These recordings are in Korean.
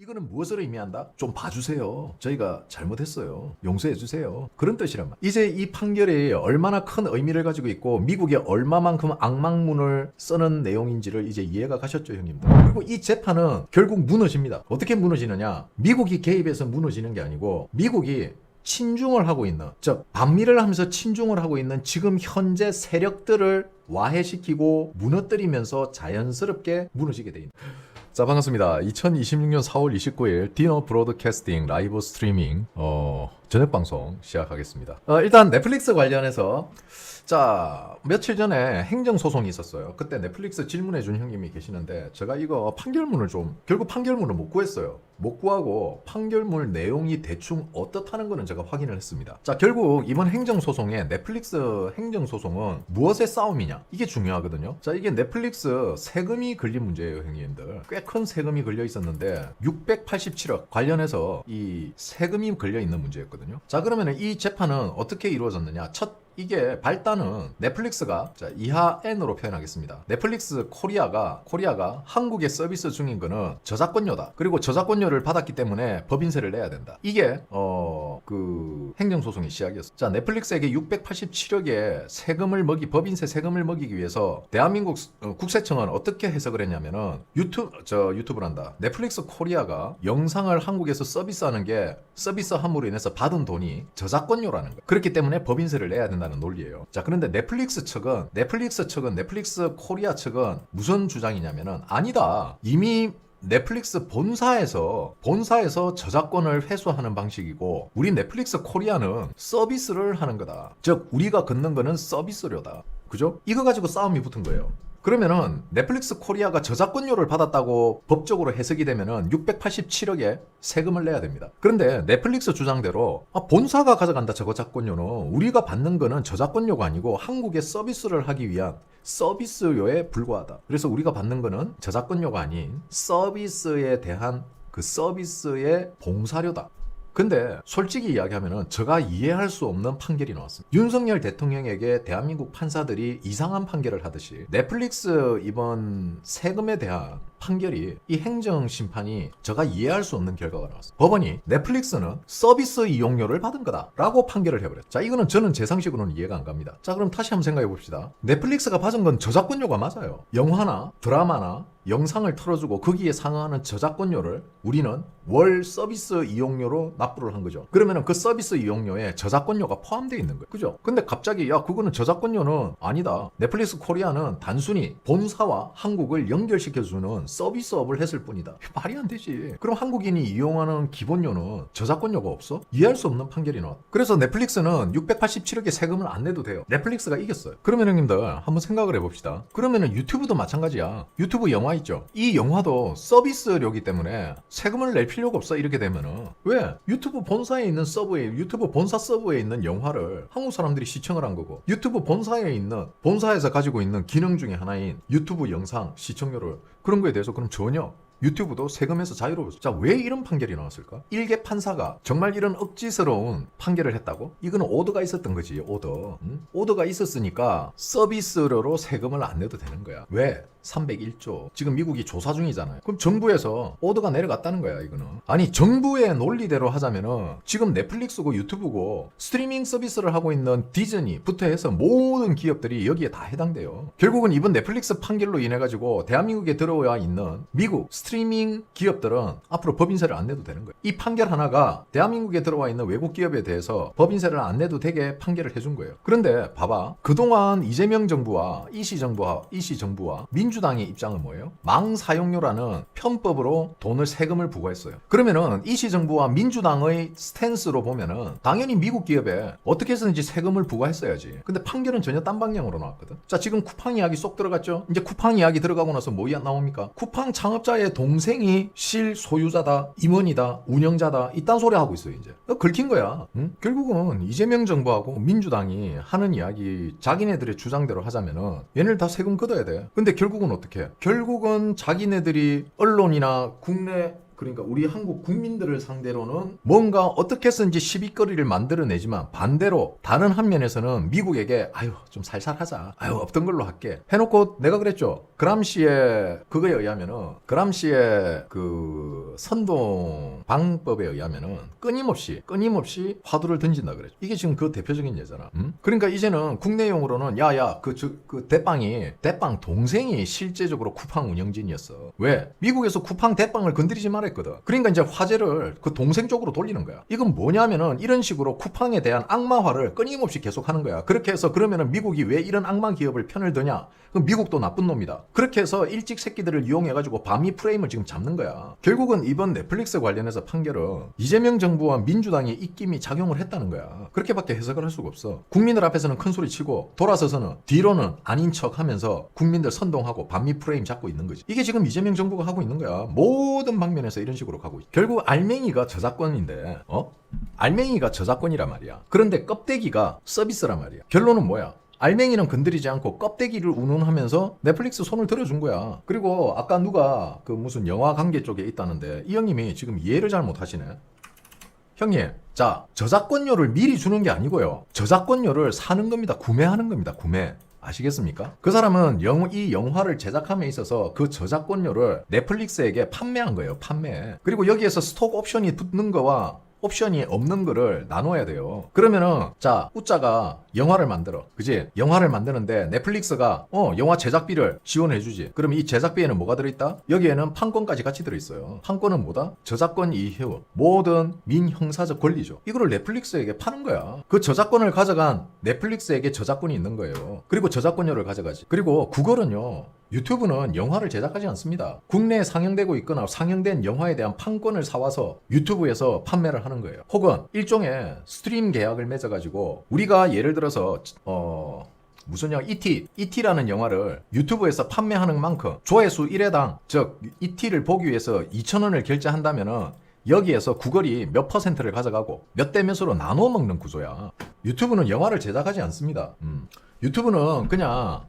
이거는 무엇을 의미한다? 좀 봐주세요. 저희가 잘못했어요. 용서해주세요. 그런 뜻이란 말. 이제 이 판결이 얼마나 큰 의미를 가지고 있고 미국이 얼마만큼 악망문을 쓰는 내용인지를 이제 이해가 가셨죠, 형님들. 그리고 이 재판은 결국 무너집니다. 어떻게 무너지느냐? 미국이 개입해서 무너지는 게 아니고 미국이 친중을 하고 있는, 즉 반미를 하면서 친중을 하고 있는 지금 현재 세력들을 와해시키고 무너뜨리면서 자연스럽게 무너지게 돼 있는. 자, 반갑습니다. 2026년 4월 29일 디너 브로드캐스팅 라이브 스트리밍 저녁 방송 시작하겠습니다. 일단 넷플릭스 관련해서 자, 며칠 전에 행정소송이 있었어요. 그때 넷플릭스 질문해준 형님이 계시는데 제가 이거 판결문을 결국 판결문을 못 구했어요. 못 구하고 판결문 내용이 대충 어떻다는 거는 제가 확인을 했습니다. 자, 결국 이번 행정소송에 넷플릭스 행정소송은 무엇의 싸움이냐? 이게 중요하거든요. 자, 이게 넷플릭스 세금이 걸린 문제예요, 형님들. 꽤 큰 세금이 걸려 있었는데 687억 관련해서 이 세금이 걸려 있는 문제였거든요. 자, 그러면 이 재판은 어떻게 이루어졌느냐? 이게 발단은 넷플릭스가, 자, 이하 N으로 표현하겠습니다. 넷플릭스 코리아가 한국에 서비스 중인 거는 저작권료다. 그리고 저작권료를 받았기 때문에 법인세를 내야 된다. 이게 그 행정소송의 시작이었어. 자, 넷플릭스에게 687억의 법인세 세금을 먹이기 위해서 대한민국 국세청은 어떻게 해석을 했냐면은 유튜브란다. 넷플릭스 코리아가 영상을 한국에서 서비스함으로 인해서 받은 돈이 저작권료라는 거예요. 그렇기 때문에 법인세를 내야 된다는 논리예요. 자, 그런데 넷플릭스 코리아 측은 무슨 주장이냐면은 아니다. 이미 넷플릭스 본사에서 저작권을 회수하는 방식이고 우리 넷플릭스 코리아는 서비스를 하는 거다. 즉 우리가 걷는 거는 서비스료다. 그죠? 이거 가지고 싸움이 붙은 거예요. 그러면은 넷플릭스 코리아가 저작권료를 받았다고 법적으로 해석이 되면은 687억의 세금을 내야 됩니다. 그런데 넷플릭스 주장대로 본사가 가져간다 저작권료는 우리가 받는 거는 저작권료가 아니고 한국에 서비스를 하기 위한 서비스료에 불과하다. 그래서 우리가 받는 거는 저작권료가 아닌 서비스에 대한 그 서비스의 봉사료다. 근데 솔직히 이야기하면은 제가 이해할 수 없는 판결이 나왔습니다. 윤석열 대통령에게 대한민국 판사들이 이상한 판결을 하듯이 넷플릭스 이번 세금에 대한 판결이, 이 행정심판이 제가 이해할 수 없는 결과가 나왔습니다. 법원이 넷플릭스는 서비스 이용료를 받은 거다 라고 판결을 해버렸어요. 자, 이거는 저는 제 상식으로는 이해가 안 갑니다. 자, 그럼 다시 한번 생각해 봅시다. 넷플릭스가 받은 건 저작권료가 맞아요. 영화나 드라마나 영상을 틀어주고 거기에 상응하는 저작권료를 우리는 월 서비스 이용료로 납부를 한 거죠. 그러면 그 서비스 이용료에 저작권료가 포함되어 있는 거예요. 그죠? 근데 갑자기 그거는 저작권료는 아니다. 넷플릭스 코리아는 단순히 본사와 한국을 연결시켜주는 서비스업을 했을 뿐이다. 말이 안 되지. 그럼 한국인이 이용하는 기본료는 저작권료가 없어? 이해할 수 없는 판결이 나왔다. 그래서 넷플릭스는 687억의 세금을 안 내도 돼요. 넷플릭스가 이겼어요. 그러면 형님들 한번 생각을 해봅시다. 그러면은 유튜브도 마찬가지야. 유튜브 영화 있죠. 이 영화도 서비스료기 때문에 세금을 낼 필요가 없어. 이렇게 되면은 왜? 유튜브 본사에 있는 유튜브 본사 서버에 있는 영화를 한국 사람들이 시청을 한 거고 유튜브 본사에서 가지고 있는 기능 중에 하나인 유튜브 영상 시청료를 그런 거에 대해서 그럼 전혀 유튜브도 세금에서 자유로웠어. 자, 왜 이런 판결이 나왔을까? 일개 판사가 정말 이런 억지스러운 판결을 했다고? 이거는 오더가 있었던 거지, 오더. 오더가 있었으니까 서비스료로 세금을 안 내도 되는 거야. 왜? 301조. 지금 미국이 조사 중이잖아요. 그럼 정부에서 오더가 내려갔다는 거야, 이거는. 아니, 정부의 논리대로 하자면은 지금 넷플릭스고 유튜브고 스트리밍 서비스를 하고 있는 디즈니부터 해서 모든 기업들이 여기에 다 해당돼요. 결국은 이번 넷플릭스 판결로 인해 가지고 대한민국에 들어와 있는 미국 스트리밍 기업들은 앞으로 법인세를 안 내도 되는 거예요. 이 판결 하나가 대한민국에 들어와 있는 외국 기업에 대해서 법인세를 안 내도 되게 판결을 해준 거예요. 그런데 봐봐. 그동안 이재명 정부와 이시 정부와 민주당의 입장은 뭐예요? 망 사용료라는 편법으로 세금을 부과했어요. 그러면은 이시 정부와 민주당의 스탠스로 보면은 당연히 미국 기업에 어떻게 해서든지 세금을 부과했어야지. 근데 판결은 전혀 딴 방향으로 나왔거든. 자, 지금 쿠팡 이야기 쏙 들어갔죠? 이제 쿠팡 이야기 들어가고 나서 뭐 나옵니까? 쿠팡 창업자의 동생이 실소유자다, 임원이다, 운영자다, 이딴 소리 하고 있어요, 이제. 긁힌 거야. 응? 결국은 이재명 정부하고 민주당이 하는 이야기, 자기네들의 주장대로 하자면은 얘네들 다 세금 걷어야 돼. 근데 결국은 어떻게 해? 결국은 자기네들이 언론이나 국내 그러니까 우리 한국 국민들을 상대로는 뭔가 어떻게 해서든지 시비거리를 만들어내지만 반대로 다른 한면에서는 미국에게 아유 좀 살살하자, 아유 없던 걸로 할게 해놓고 내가 그랬죠. 그람시의 그거에 의하면은 그람시의 그 선동 방법에 의하면은 끊임없이 화두를 던진다 그랬죠. 이게 지금 그 대표적인 예잖아. 그러니까 이제는 국내용으로는 야야 그 대빵 동생이 실제적으로 쿠팡 운영진이었어. 왜? 미국에서 쿠팡 대빵을 건드리지 말했거든. 그러니까 이제 화제를 그 동생 쪽으로 돌리는 거야. 이건 뭐냐면은 이런 식으로 쿠팡에 대한 악마화를 끊임없이 계속하는 거야. 그렇게 해서 그러면은 미국이 왜 이런 악마 기업을 편을 드냐? 그럼 미국도 나쁜 놈이다. 그렇게 해서 일찍 새끼들을 이용해가지고 반미 프레임을 지금 잡는 거야. 결국은 이번 넷플릭스 관련해서 판결은 이재명 정부와 민주당의 입김이 작용을 했다는 거야. 그렇게밖에 해석을 할 수가 없어. 국민들 앞에서는 큰 소리 치고 돌아서서는 뒤로는 아닌 척 하면서 국민들 선동하고 반미 프레임 잡고 있는 거지. 이게 지금 이재명 정부가 하고 있는 거야. 모든 방면에서 이런 식으로 가고 있어. 결국 알맹이가 저작권인데 알맹이가 저작권이란 말이야. 그런데 껍데기가 서비스란 말이야. 결론은 뭐야? 알맹이는 건드리지 않고 껍데기를 운운하면서 넷플릭스 손을 들어준 거야. 그리고 아까 누가 그 무슨 영화 관계 쪽에 있다는데 이 형님이 지금 이해를 잘 못하시네. 형님, 자, 저작권료를 미리 주는 게 아니고요. 저작권료를 사는 겁니다. 구매하는 겁니다. 구매. 아시겠습니까? 그 사람은 이 영화를 제작함에 있어서 그 저작권료를 넷플릭스에게 판매한 거예요. 판매. 그리고 여기에서 스톡 옵션이 붙는 거와 옵션이 없는 거를 나눠야 돼요. 그러면은 자 우짜가 영화를 만들어, 그지? 영화를 만드는데 넷플릭스가 영화 제작비를 지원해주지. 그럼 이 제작비에는 뭐가 들어있다? 여기에는 판권까지 같이 들어있어요. 판권은 뭐다? 저작권 이후 모든 민형사적 권리죠. 이거를 넷플릭스에게 파는 거야. 그 저작권을 가져간 넷플릭스에게 저작권이 있는 거예요. 그리고 저작권료를 가져가지. 그리고 구글은요, 유튜브는 영화를 제작하지 않습니다. 국내에 상영되고 있거나 상영된 영화에 대한 판권을 사와서 유튜브에서 판매를 하는 거예요. 혹은 일종의 스트림 계약을 맺어가지고 우리가 예를 들어서 무슨 영화 ET라는 영화를 유튜브에서 판매하는 만큼 조회수 1회당 즉 ET를 보기 위해서 2,000원을 결제한다면은 여기에서 구글이 몇 퍼센트를 가져가고 몇 대 몇으로 나눠 먹는 구조야. 유튜브는 영화를 제작하지 않습니다. 유튜브는 그냥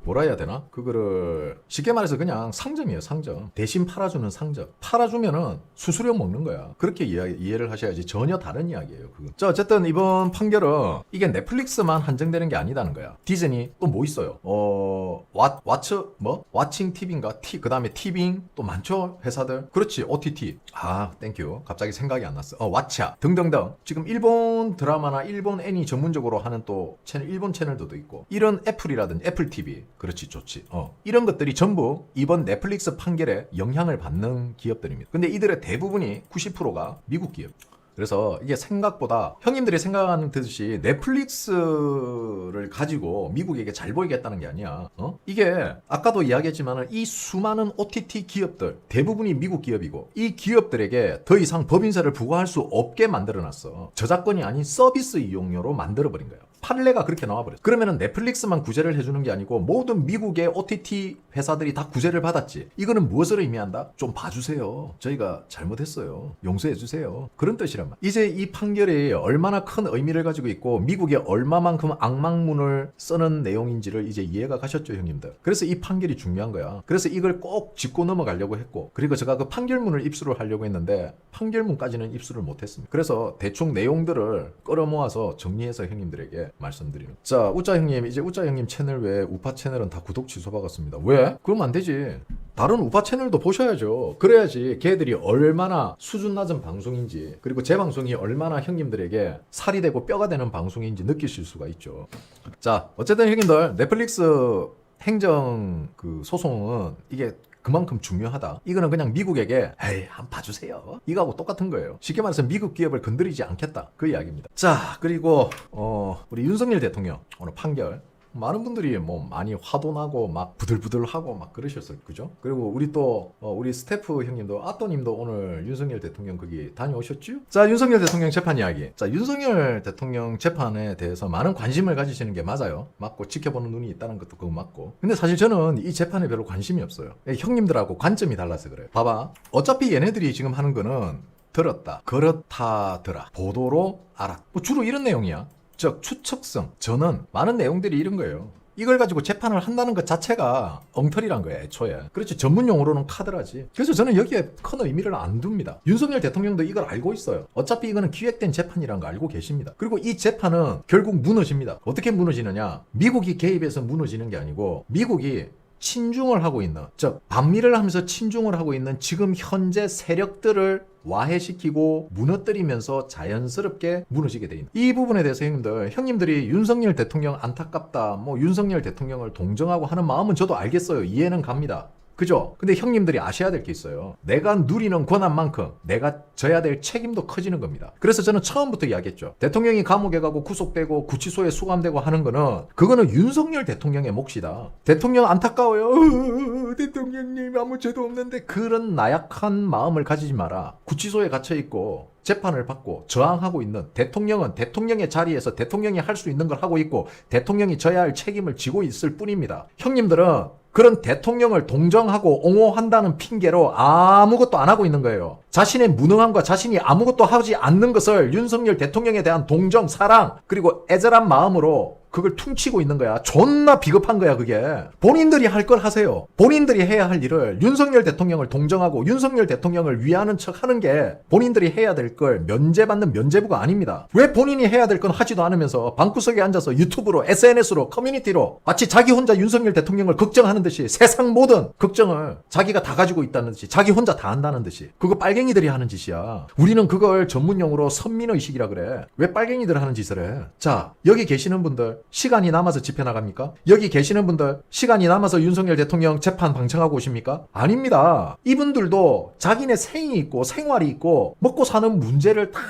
뭐라 해야 되나? 그거를 쉽게 말해서 그냥 상점이에요. 상점. 대신 팔아주는 상점. 팔아주면은 수수료 먹는 거야. 그렇게 이해를 하셔야지. 전혀 다른 이야기예요. 그건. 자, 어쨌든 이번 판결은 이게 넷플릭스만 한정되는 게 아니다는 거야. 디즈니 또 뭐 있어요? 왓칭 TV인가? 그 다음에 티빙 또 많죠? 회사들. 그렇지. OTT. 땡큐. 갑자기 생각이 안 났어. 왓챠 등등등. 지금 일본 드라마나 일본 애니 전문적으로 하는 또 채널, 일본 채널도 있고. 이런 애플이라든지 애플 TV. 그렇지, 좋지. 이런 것들이 전부 이번 넷플릭스 판결에 영향을 받는 기업들입니다. 근데 이들의 대부분이 90%가 미국 기업. 그래서 이게 생각보다 형님들이 생각하는 듯이 넷플릭스를 가지고 미국에게 잘 보이겠다는 게 아니야. 이게 아까도 이야기했지만 이 수많은 OTT 기업들 대부분이 미국 기업이고 이 기업들에게 더 이상 법인세를 부과할 수 없게 만들어놨어. 저작권이 아닌 서비스 이용료로 만들어버린 거야. 판례가 그렇게 나와버렸어. 그러면은 넷플릭스만 구제를 해주는 게 아니고 모든 미국의 OTT 회사들이 다 구제를 받았지. 이거는 무엇을 의미한다? 좀 봐주세요. 저희가 잘못했어요. 용서해주세요. 그런 뜻이란 말이야. 이제 이 판결이 얼마나 큰 의미를 가지고 있고 미국에 얼마만큼 악망문을 쓰는 내용인지를 이제 이해가 가셨죠, 형님들. 그래서 이 판결이 중요한 거야. 그래서 이걸 꼭 짚고 넘어가려고 했고, 그리고 제가 그 판결문을 입수를 하려고 했는데 판결문까지는 입수를 못했습니다. 그래서 대충 내용들을 끌어모아서 정리해서 형님들에게 말씀드리는. 자, 우짜 형님, 이제 우짜 형님 채널 외에 우파 채널은 다 구독 취소받았습니다. 왜? 그러면 안 되지. 다른 우파 채널도 보셔야죠. 그래야지 걔들이 얼마나 수준 낮은 방송인지, 그리고 제 방송이 얼마나 형님들에게 살이 되고 뼈가 되는 방송인지 느끼실 수가 있죠. 자, 어쨌든 형님들, 넷플릭스 행정 그 소송은 이게 그만큼 중요하다. 이거는 그냥 미국에게 에이 한번 봐주세요. 이거하고 똑같은 거예요. 쉽게 말해서 미국 기업을 건드리지 않겠다. 그 이야기입니다. 자, 그리고 우리 윤석열 대통령 오늘 판결 많은 분들이 뭐 많이 화도 나고 막 부들부들하고 막 그러셨어요. 그죠? 그리고 우리 또 우리 스태프 형님도 아또님도 오늘 윤석열 대통령 거기 다녀오셨죠? 자, 윤석열 대통령 재판 이야기. 자, 윤석열 대통령 재판에 대해서 많은 관심을 가지시는 게 맞아요. 맞고 지켜보는 눈이 있다는 것도 그거 맞고. 근데 사실 저는 이 재판에 별로 관심이 없어요. 형님들하고 관점이 달라서 그래요. 봐봐. 어차피 얘네들이 지금 하는 거는 들었다, 그렇다더라, 보도로 알았. 뭐 주로 이런 내용이야. 즉 추측성, 전언, 많은 내용들이 이런 거예요. 이걸 가지고 재판을 한다는 것 자체가 엉터리란 거예요, 애초에. 그렇지, 전문 용어로는 카드라지. 그래서 저는 여기에 큰 의미를 안 둡니다. 윤석열 대통령도 이걸 알고 있어요. 어차피 이거는 기획된 재판이라는 거 알고 계십니다. 그리고 이 재판은 결국 무너집니다. 어떻게 무너지느냐? 미국이 개입해서 무너지는 게 아니고 미국이 친중을 하고 있는, 즉 반미를 하면서 친중을 하고 있는 지금 현재 세력들을 와해시키고 무너뜨리면서 자연스럽게 무너지게 돼 있는 이 부분에 대해서 형님들이 윤석열 대통령 안타깝다, 뭐 윤석열 대통령을 동정하고 하는 마음은 저도 알겠어요. 이해는 갑니다. 그죠? 근데 형님들이 아셔야 될 게 있어요. 내가 누리는 권한만큼 내가 져야 될 책임도 커지는 겁니다. 그래서 저는 처음부터 이야기했죠. 대통령이 감옥에 가고 구속되고 구치소에 수감되고 하는 거는 그거는 윤석열 대통령의 몫이다. 대통령 안타까워요. 대통령님 아무 죄도 없는데 그런 나약한 마음을 가지지 마라. 구치소에 갇혀있고 재판을 받고 저항하고 있는 대통령은 대통령의 자리에서 대통령이 할 수 있는 걸 하고 있고 대통령이 져야 할 책임을 지고 있을 뿐입니다. 형님들은 그런 대통령을 동정하고 옹호한다는 핑계로 아무것도 안 하고 있는 거예요. 자신의 무능함과 자신이 아무것도 하지 않는 것을 윤석열 대통령에 대한 동정, 사랑, 그리고 애절한 마음으로 그걸 퉁치고 있는 거야. 존나 비겁한 거야, 그게. 본인들이 할 걸 하세요. 본인들이 해야 할 일을 윤석열 대통령을 동정하고 윤석열 대통령을 위하는 척 하는 게 본인들이 해야 될 걸 면제받는 면제부가 아닙니다. 왜 본인이 해야 될 건 하지도 않으면서 방구석에 앉아서 유튜브로, SNS로, 커뮤니티로 마치 자기 혼자 윤석열 대통령을 걱정하는 듯이 세상 모든 걱정을 자기가 다 가지고 있다는 듯이 자기 혼자 다 한다는 듯이 그거 빨갱이들이 하는 짓이야. 우리는 그걸 전문용어로 선민의식이라 그래. 왜 빨갱이들 하는 짓을 해? 자, 여기 계시는 분들 시간이 남아서 집회 나갑니까? 여기 계시는 분들 시간이 남아서 윤석열 대통령 재판 방청하고 오십니까? 아닙니다. 이분들도 자기네 생이 있고 생활이 있고 먹고 사는 문제를 다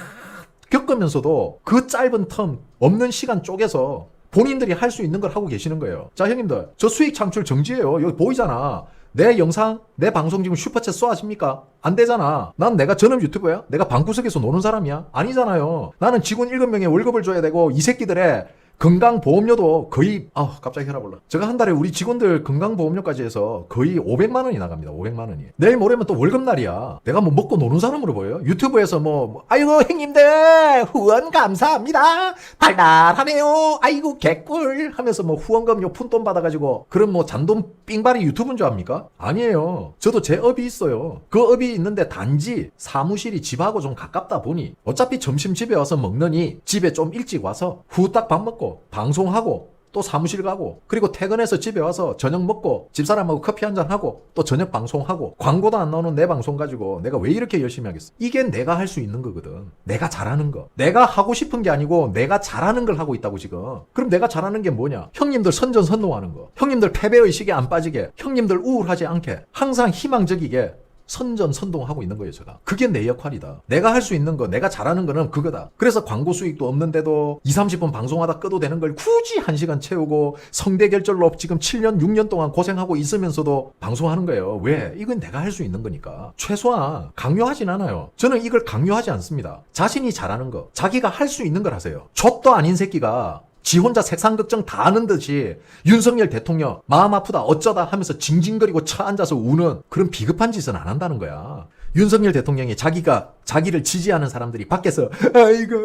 겪으면서도 그 짧은 텀 없는 시간 쪼개서 본인들이 할 수 있는 걸 하고 계시는 거예요. 자, 형님들, 저 수익 창출 정지예요. 여기 보이잖아. 내 영상, 내 방송 지금 슈퍼챗 쏘아십니까? 안 되잖아. 난 내가 전업 유튜버야? 내가 방구석에서 노는 사람이야? 아니잖아요. 나는 직원 7명에 월급을 줘야 되고 이 새끼들의 건강보험료도 거의 갑자기 혈압 올라. 제가 한 달에 우리 직원들 건강보험료까지 해서 거의 500만 원이 나갑니다. 500만 원이. 내일 모레면 또 월급날이야. 내가 뭐 먹고 노는 사람으로 보여요? 유튜브에서 아이고 형님들 후원 감사합니다. 달달하네요. 아이고 개꿀 하면서 후원금 요 푼돈 받아가지고 그런 잔돈 삥바리 유튜브인 줄 압니까? 아니에요. 저도 제 업이 있어요. 그 업이 있는데 단지 사무실이 집하고 좀 가깝다 보니 어차피 점심 집에 와서 먹느니 집에 좀 일찍 와서 후딱 밥 먹고 방송하고 또 사무실 가고 그리고 퇴근해서 집에 와서 저녁 먹고 집사람하고 커피 한잔 하고 또 저녁 방송하고 광고도 안 나오는 내 방송 가지고 내가 왜 이렇게 열심히 하겠어? 이게 내가 할 수 있는 거거든. 내가 잘하는 거. 내가 하고 싶은 게 아니고 내가 잘하는 걸 하고 있다고 지금. 그럼 내가 잘하는 게 뭐냐? 형님들 선전선동하는 거. 형님들 패배의식에 안 빠지게. 형님들 우울하지 않게. 항상 희망적이게 선전선동하고 있는 거예요, 제가. 그게 내 역할이다. 내가 할 수 있는 거, 내가 잘하는 거는 그거다. 그래서 광고 수익도 없는데도 20-30분 방송하다 끄도 되는 걸 굳이 1시간 채우고 성대결절로 지금 7년, 6년 동안 고생하고 있으면서도 방송하는 거예요. 왜? 이건 내가 할 수 있는 거니까. 최소한 강요하진 않아요. 저는 이걸 강요하지 않습니다. 자신이 잘하는 거, 자기가 할 수 있는 걸 하세요. 족도 아닌 새끼가 지 혼자 세상 걱정 다 하는 듯이 윤석열 대통령 마음 아프다 어쩌다 하면서 징징거리고 쳐앉아서 우는 그런 비겁한 짓은 안 한다는 거야. 윤석열 대통령이 자기를 지지하는 사람들이 밖에서 아이고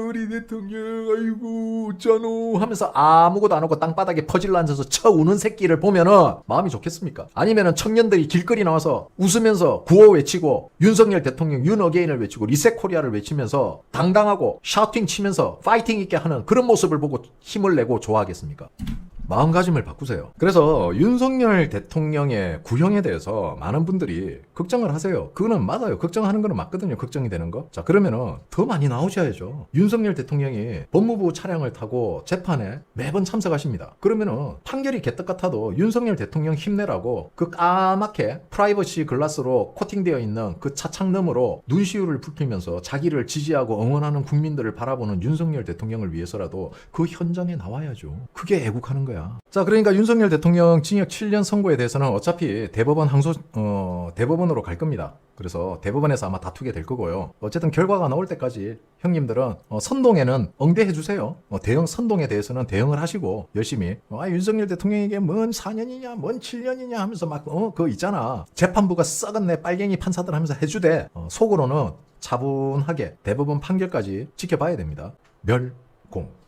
우리 대통령 아이고 어쩌노 하면서 아무것도 안 하고 땅바닥에 퍼질러 앉아서 쳐 우는 새끼를 보면은 마음이 좋겠습니까? 아니면은 청년들이 길거리 나와서 웃으면서 구호 외치고 윤석열 대통령 윤어게인을 외치고 리셋 코리아를 외치면서 당당하고 샤우팅 치면서 파이팅 있게 하는 그런 모습을 보고 힘을 내고 좋아하겠습니까? 마음가짐을 바꾸세요. 그래서 윤석열 대통령의 구형에 대해서 많은 분들이 걱정을 하세요. 그거는 맞아요. 걱정하는 거는 맞거든요. 걱정이 되는 거. 자, 그러면은 더 많이 나오셔야죠. 윤석열 대통령이 법무부 차량을 타고 재판에 매번 참석하십니다. 그러면은 판결이 개떡 같아도 윤석열 대통령 힘내라고 그 까맣게 프라이버시 글라스로 코팅되어 있는 그 차창너머로 눈시울을 붉히면서 자기를 지지하고 응원하는 국민들을 바라보는 윤석열 대통령을 위해서라도 그 현장에 나와야죠. 그게 애국하는 거야. 자, 그러니까 윤석열 대통령 징역 7년 선고에 대해서는 어차피 대법원 대법원으로 갈 겁니다. 그래서 대법원에서 아마 다투게 될 거고요. 어쨌든 결과가 나올 때까지 형님들은 선동에는 응대해 주세요. 대응 선동에 대해서는 대응을 하시고 열심히 윤석열 대통령에게 뭔 4년이냐 뭔 7년이냐 하면서 막 그거 있잖아. 재판부가 썩은 내 빨갱이 판사들 하면서 해주되 속으로는 차분하게 대법원 판결까지 지켜봐야 됩니다. 멸공.